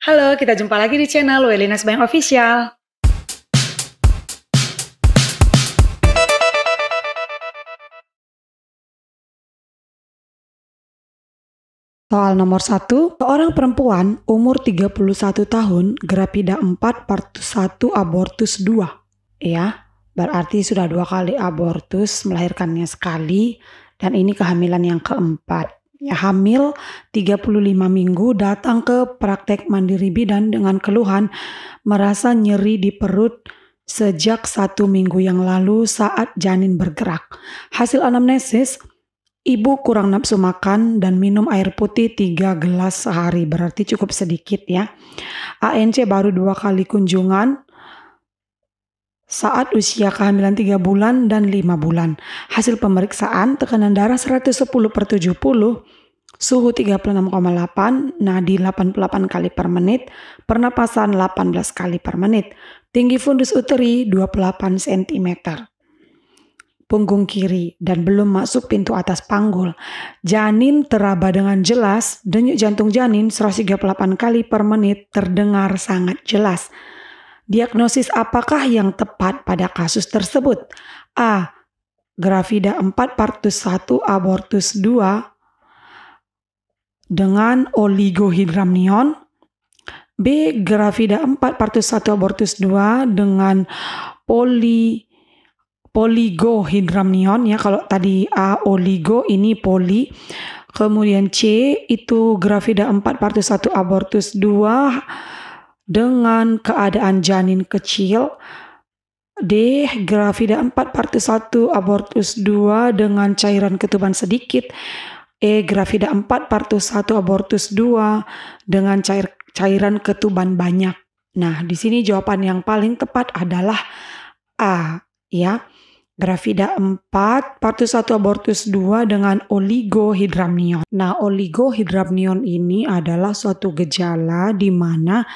Halo, kita jumpa lagi di channel Welinas Bank Official. Soal nomor 1, seorang perempuan umur 31 tahun, grafida 4, partus 1, abortus 2. Ya, berarti sudah 2 kali abortus, melahirkannya sekali, dan ini kehamilan yang keempat. Ya, hamil 35 minggu datang ke praktek mandiri bidan dengan keluhan merasa nyeri di perut sejak 1 minggu yang lalu saat janin bergerak. Hasil anamnesis, ibu kurang nafsu makan dan minum air putih 3 gelas sehari, berarti cukup sedikit ya. ANC baru 2 kali kunjungan saat usia kehamilan 3 bulan dan 5 bulan. Hasil pemeriksaan tekanan darah 110/70, suhu 36,8, nadi 88 kali per menit, pernapasan 18 kali per menit, tinggi fundus uteri 28 cm. Punggung kiri dan belum masuk pintu atas panggul. Janin teraba dengan jelas, denyut jantung janin 138 kali per menit terdengar sangat jelas. Diagnosis apakah yang tepat pada kasus tersebut? A. Grafida 4, partus 1, abortus 2 dengan oligohidramnion. B. Grafida 4, partus 1, abortus 2 dengan poligohidramnion ya, kalau tadi A oligo, ini poli. Kemudian C itu grafida 4 partus 1 abortus 2 dengan keadaan janin kecil. D grafida 4 partus 1 abortus 2 dengan cairan ketuban sedikit. E grafida 4 partus 1 abortus 2 dengan cairan ketuban banyak. Nah, di sini jawaban yang paling tepat adalah A ya. Grafida 4, partus 1 abortus 2 dengan oligohidramnion. Nah, oligohidramnion ini adalah suatu gejala di mana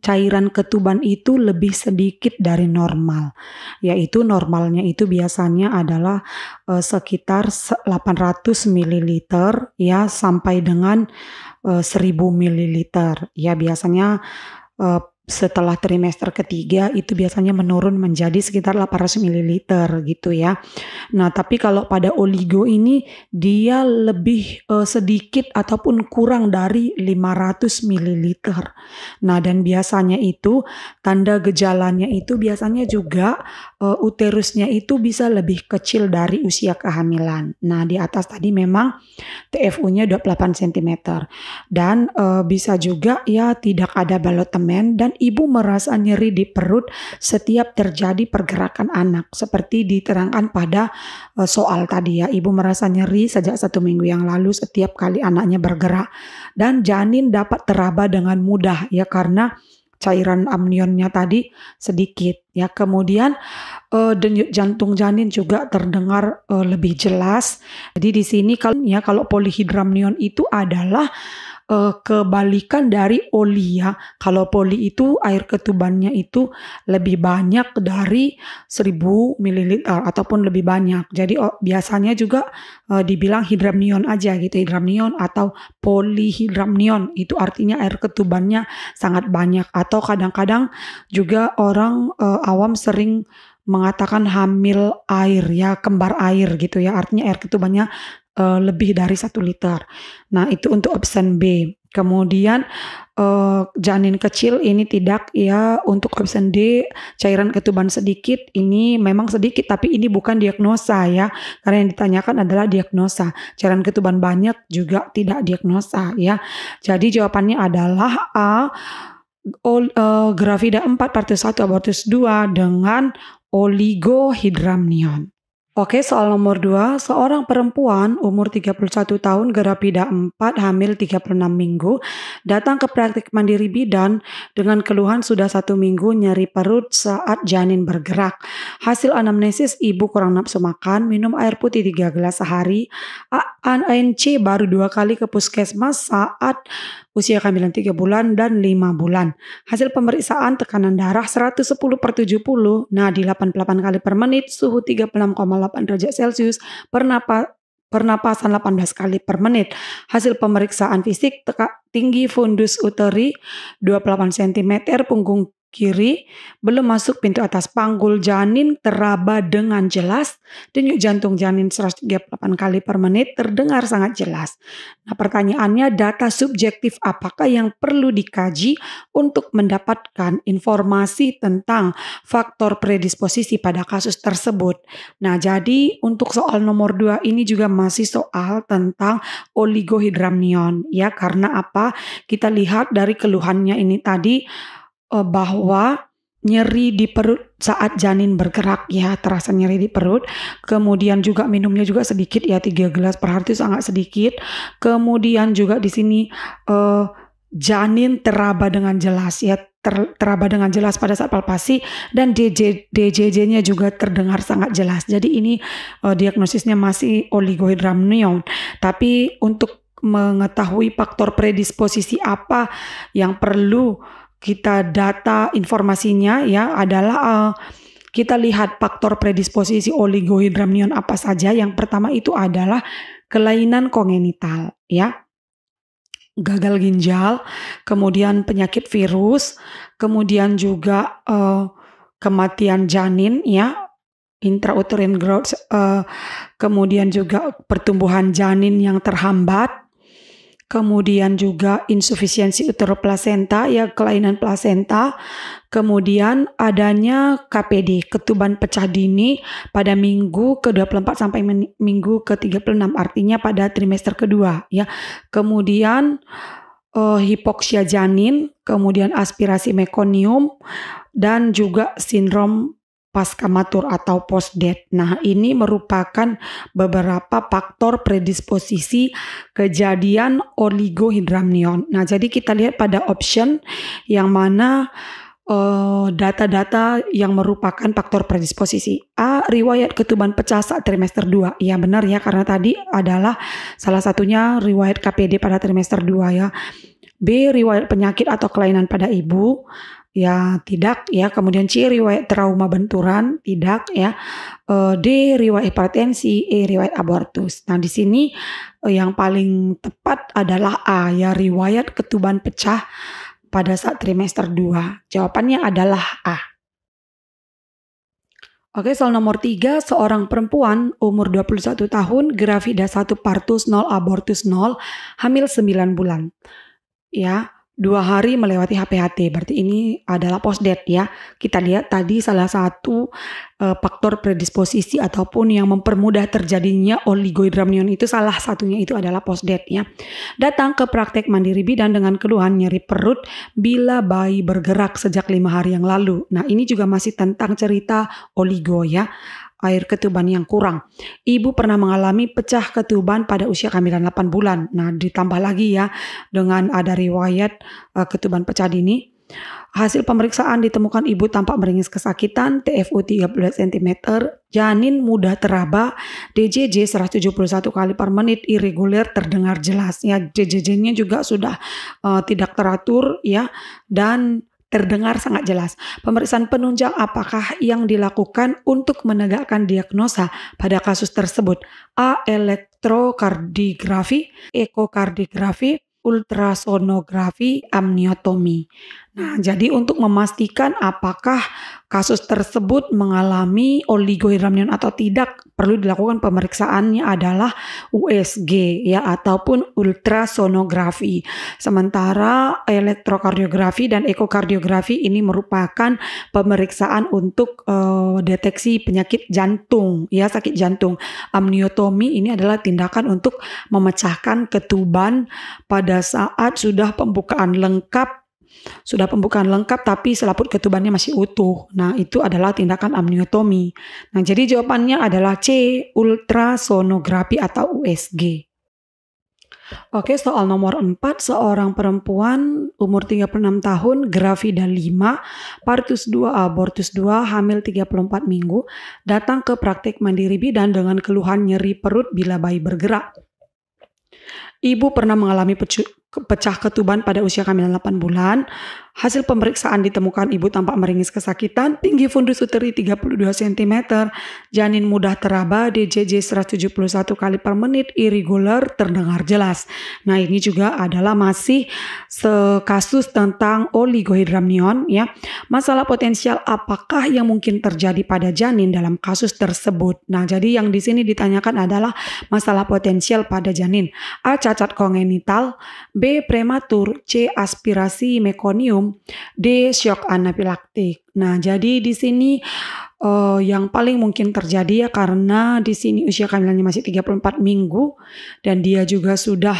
cairan ketuban itu lebih sedikit dari normal. Yaitu normalnya itu biasanya adalah sekitar 800 ml ya sampai dengan 1000 ml. Ya, biasanya setelah trimester ketiga itu biasanya menurun menjadi sekitar 800 ml gitu ya. Nah, tapi kalau pada oligo ini dia lebih sedikit ataupun kurang dari 500 ml. Nah, dan biasanya itu tanda gejalanya itu biasanya juga uterusnya itu bisa lebih kecil dari usia kehamilan. Nah, di atas tadi memang TFU-nya 28 cm. Dan bisa juga ya tidak ada balotemen dan ibu merasa nyeri di perut setiap terjadi pergerakan anak. Seperti diterangkan pada soal tadi ya, ibu merasa nyeri sejak 1 minggu yang lalu setiap kali anaknya bergerak. Dan janin dapat teraba dengan mudah ya karena cairan amnionnya tadi sedikit ya. Kemudian denyut jantung janin juga terdengar lebih jelas. Jadi di sini kalau polihidramnion itu adalah kebalikan dari oli ya. Kalau poli itu air ketubannya itu lebih banyak dari 1000 ml ataupun lebih banyak. Jadi biasanya juga dibilang hidramnion aja gitu, hidramnion atau polihidramnion. Itu artinya air ketubannya sangat banyak. Atau kadang-kadang juga orang awam sering mengatakan hamil air ya, kembar air gitu ya. Artinya air ketubannya lebih dari 1 liter. Nah, itu untuk option B. Kemudian janin kecil ini tidak ya. Untuk option D cairan ketuban sedikit, ini memang sedikit tapi ini bukan diagnosa ya. Karena yang ditanyakan adalah diagnosa. Cairan ketuban banyak juga tidak diagnosa ya. Jadi jawabannya adalah A grafida 4 partus 1 abortus 2 dengan oligohidramnion. Oke, soal nomor 2, seorang perempuan umur 31 tahun, grafida 4, hamil 36 minggu, datang ke praktik mandiri bidan dengan keluhan sudah 1 minggu nyeri perut saat janin bergerak. Hasil anamnesis, ibu kurang nafsu makan, minum air putih 3 gelas sehari, ANC baru 2 kali ke puskesmas saat usia kehamilan 3 bulan dan 5 bulan. Hasil pemeriksaan tekanan darah 110/70, nadi 88 kali per menit, suhu 36,8 derajat Celcius, pernapasan 18 kali per menit. Hasil pemeriksaan fisik tinggi fundus uteri 28 cm, punggung kiri, belum masuk pintu atas, panggul janin teraba dengan jelas, denyut jantung janin 138 kali per menit terdengar sangat jelas. Nah, pertanyaannya, data subjektif apakah yang perlu dikaji untuk mendapatkan informasi tentang faktor predisposisi pada kasus tersebut. Nah, jadi untuk soal nomor 2 ini juga masih soal tentang oligohidramnion ya, karena apa? Kita lihat dari keluhannya ini tadi bahwa nyeri di perut saat janin bergerak ya, terasa nyeri di perut. Kemudian juga minumnya juga sedikit ya, 3 gelas per hari itu sangat sedikit. Kemudian juga di sini janin teraba dengan jelas ya, teraba dengan jelas pada saat palpasi, dan DJJ-nya juga terdengar sangat jelas. Jadi ini diagnosisnya masih oligohidramnion. Tapi untuk mengetahui faktor predisposisi apa yang perlu kita data informasinya ya adalah kita lihat faktor predisposisi oligohidramnion apa saja. Yang pertama itu adalah kelainan kongenital ya, gagal ginjal, kemudian penyakit virus, kemudian juga kematian janin ya, intrauterine growth, kemudian juga pertumbuhan janin yang terhambat, kemudian juga insufisiensi uteroplasenta ya, kelainan plasenta, kemudian adanya KPD, ketuban pecah dini pada minggu ke-24 sampai minggu ke-36, artinya pada trimester kedua ya. Kemudian hipoksia janin, kemudian aspirasi mekonium, dan juga sindrom paskamatur atau post-death. Nah, ini merupakan beberapa faktor predisposisi kejadian oligohidramnion. Nah, jadi kita lihat pada option yang mana data-data yang merupakan faktor predisposisi. A, riwayat ketuban pecah saat trimester 2. Ya benar ya, karena tadi adalah salah satunya riwayat KPD pada trimester 2 ya. B, riwayat penyakit atau kelainan pada ibu. Ya tidak ya. Kemudian C, riwayat trauma benturan, tidak ya. D, riwayat hipertensi. E, riwayat abortus. Nah, di sini yang paling tepat adalah A ya, riwayat ketuban pecah pada saat trimester 2. Jawabannya adalah A. Oke, soal nomor 3, seorang perempuan umur 21 tahun, gravida 1 partus 0 abortus 0, hamil 9 bulan. Ya, 2 hari melewati HPHT, berarti ini adalah post-death ya. Kita lihat tadi salah satu faktor predisposisi ataupun yang mempermudah terjadinya oligohidramnion itu salah satunya itu adalah post-death ya. Datang ke praktek mandiri bidan dengan keluhan nyeri perut bila bayi bergerak sejak 5 hari yang lalu. Nah, ini juga masih tentang cerita oligo ya, air ketuban yang kurang. Ibu pernah mengalami pecah ketuban pada usia kehamilan 8 bulan. Nah, ditambah lagi ya dengan ada riwayat ketuban pecah dini. Hasil pemeriksaan ditemukan ibu tampak meringis kesakitan, TFU 13 cm, janin mudah teraba, DJJ 171 kali per menit, irregular terdengar jelas ya. DJJ-nya juga sudah tidak teratur ya, dan terdengar sangat jelas. Pemeriksaan penunjang apakah yang dilakukan untuk menegakkan diagnosa pada kasus tersebut? A, elektrokardiografi, ekokardiografi, ultrasonografi, amniotomi. Nah, jadi untuk memastikan apakah kasus tersebut mengalami oligohidramnion atau tidak, perlu dilakukan pemeriksaannya adalah USG ya, ataupun ultrasonografi. Sementara elektrokardiografi dan ekokardiografi ini merupakan pemeriksaan untuk deteksi penyakit jantung ya, sakit jantung. Amniotomi ini adalah tindakan untuk memecahkan ketuban pada saat sudah pembukaan lengkap tapi selaput ketubannya masih utuh. Nah, itu adalah tindakan amniotomi. Nah, jadi jawabannya adalah C, ultrasonografi atau USG. Oke, soal nomor 4, seorang perempuan umur 36 tahun, gravida 5, partus 2, abortus 2, hamil 34 minggu, datang ke praktek mandiri bidan dengan keluhan nyeri perut bila bayi bergerak. Ibu pernah mengalami pecah ketuban pada usia kehamilan 8 bulan. Hasil pemeriksaan ditemukan ibu tampak meringis kesakitan, tinggi fundus uteri 32 cm, janin mudah teraba, DJJ 171 kali per menit, irregular, terdengar jelas. Nah, ini juga adalah masih kasus tentang oligohidramnion ya. Masalah potensial apakah yang mungkin terjadi pada janin dalam kasus tersebut. Nah, jadi yang di sini ditanyakan adalah masalah potensial pada janin. A. Cacat kongenital, B. Prematur, C. Aspirasi mekonium, D. Shock anafilaktik. Nah, jadi di sini yang paling mungkin terjadi ya karena di sini usia kehamilannya masih 34 minggu dan dia juga sudah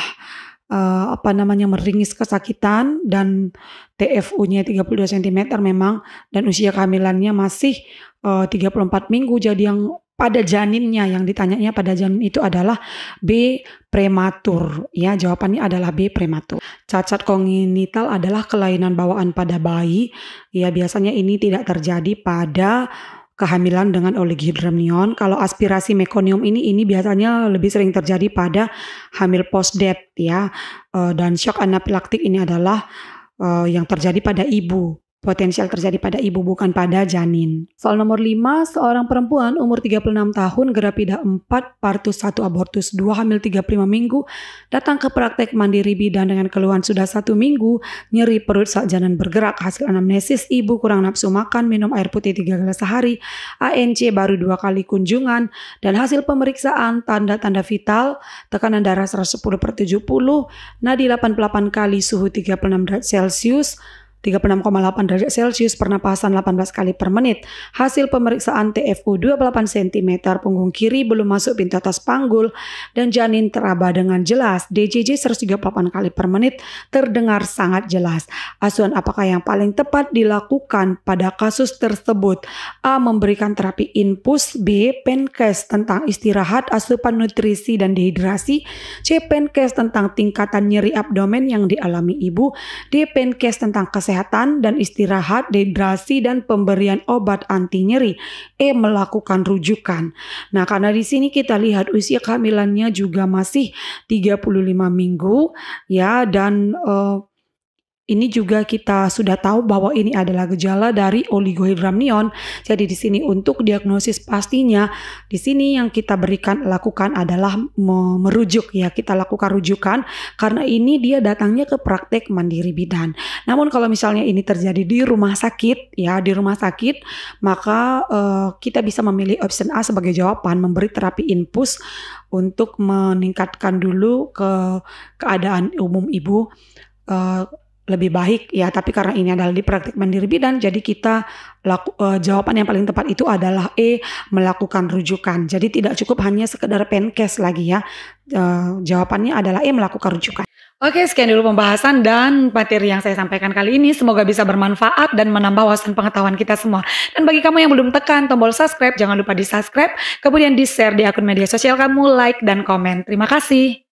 meringis kesakitan dan TFU-nya 32 cm memang dan usia kehamilannya masih 34 minggu. Jadi yang pada janinnya yang ditanyanya pada janin itu adalah B. Prematur. Ya, jawabannya adalah B. Prematur. Cacat kongenital adalah kelainan bawaan pada bayi. Ya, biasanya ini tidak terjadi pada kehamilan dengan oligohidramnion. Kalau aspirasi mekonium ini biasanya lebih sering terjadi pada hamil post-death ya. Dan shock anafilaktik ini adalah yang terjadi pada ibu. Potensial terjadi pada ibu bukan pada janin. Soal nomor 5, seorang perempuan umur 36 tahun, grafida 4, partus 1, abortus 2, hamil 35 minggu, datang ke praktek mandiri bidan dengan keluhan sudah 1 minggu, nyeri perut saat janin bergerak, hasil anamnesis ibu kurang nafsu makan, minum air putih 3 gelas sehari, ANC baru 2 kali kunjungan, dan hasil pemeriksaan tanda-tanda vital, tekanan darah 110/70, nadi 88 kali, suhu 36 derajat Celcius, 36,8 derajat Celcius, pernapasan 18 kali per menit. Hasil pemeriksaan TFU 28 cm, punggung kiri belum masuk pintu atas panggul, dan janin teraba dengan jelas. DJJ 138 kali per menit, terdengar sangat jelas. Asuhan apakah yang paling tepat dilakukan pada kasus tersebut? A. Memberikan terapi infus. B. Penkes tentang istirahat, asupan nutrisi, dan dehidrasi. C. Penkes tentang tingkatan nyeri abdomen yang dialami ibu. D. Penkes tentang kesehatan dan istirahat, dehidrasi, dan pemberian obat anti nyeri. E. Melakukan rujukan. Nah, karena di sini kita lihat usia kehamilannya juga masih 35 minggu ya, dan ini juga kita sudah tahu bahwa ini adalah gejala dari oligohidramnion. Jadi di sini untuk diagnosis pastinya, di sini yang kita lakukan adalah merujuk ya. Kita lakukan rujukan karena ini dia datangnya ke praktek mandiri bidan. Namun kalau misalnya ini terjadi di rumah sakit ya, di rumah sakit, maka kita bisa memilih option A sebagai jawaban, memberi terapi infus untuk meningkatkan dulu keadaan umum ibu lebih baik ya. Tapi karena ini adalah di praktik mandiri bidan, jadi kita jawaban yang paling tepat itu adalah E. Melakukan rujukan. Jadi tidak cukup hanya sekedar penkes lagi ya. Jawabannya adalah E. Melakukan rujukan. Oke, sekian dulu pembahasan dan materi yang saya sampaikan kali ini. Semoga bisa bermanfaat dan menambah wawasan pengetahuan kita semua. Dan bagi kamu yang belum tekan tombol subscribe, jangan lupa di subscribe, kemudian di share di akun media sosial kamu, like dan komen. Terima kasih.